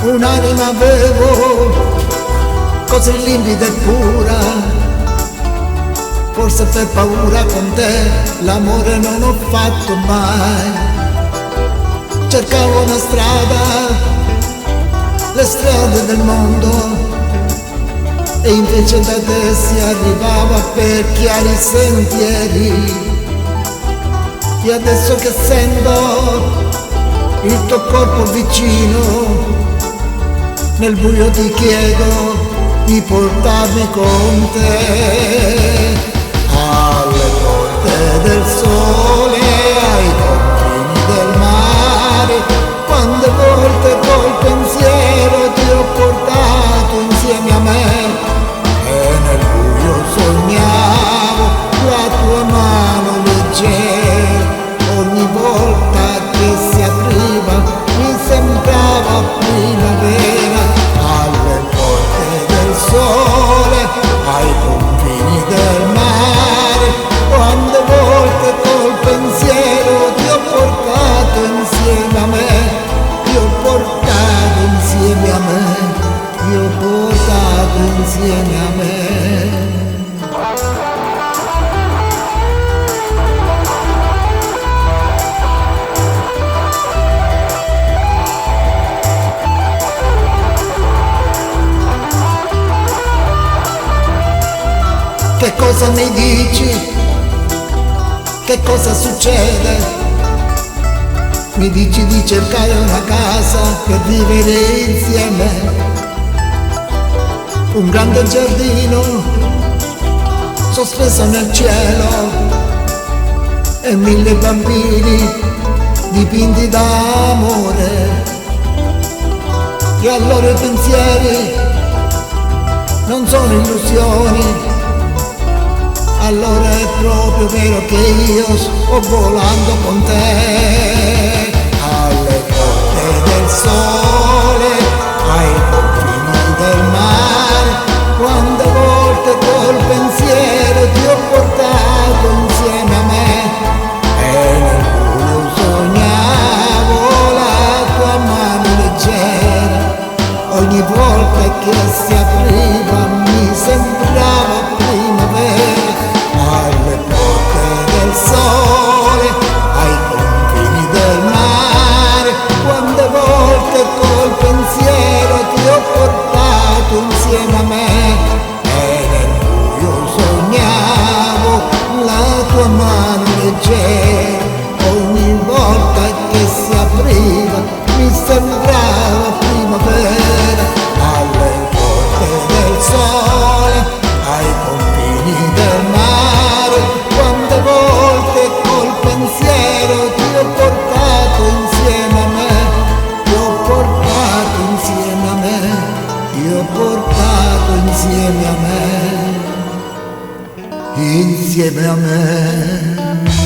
un'anima avevo, così limpida e pura. Forse per paura con te l'amore non ho fatto mai. Cercavo una strada, le strade del mondo, e invece da te si arrivava per chiari sentieri. E adesso che sento il tuo corpo vicino, nel buio ti chiedo di portarmi con te. Alle porte del sole, ai confini del mare, quante volte col pensiero ti ho portato insieme a me. E nel buio sognavo la tua mano leggera, ogni volta che si apriva mi sembrava primavera. Alle porte del sole, ai confini del mare, quante volte col pensiero ti ho portato insieme a me, ti ho portato insieme a me, ti ho portato insieme a me. Che cosa mi dici? Che cosa succede? Mi dici di cercare una casa per vivere insieme, un grande giardino sospeso nel cielo e 1000 bambini dipinti d'amore. Che a loro i pensieri non sono illusioni. Allora è proprio vero che io sto volando con te. Alle porte del sole, ai confini del mare, quante volte col pensiero ti ho portato insieme a me. E nel buio sognavo la tua mano leggera, ogni volta che si apriva mi sembrava primavera. Alle porte del sole, ai confini del mare, quante volte col pensiero ti ho portato insieme a me. E nel buio sognavo la tua mano leggera, ogni volta che si apriva mi sembrava primavera. Alle porte del sole, ai confini del mare, quante volte col pensiero ti ho portato insieme a me, ti ho portato insieme a me, ti ho portato insieme a me, insieme a me.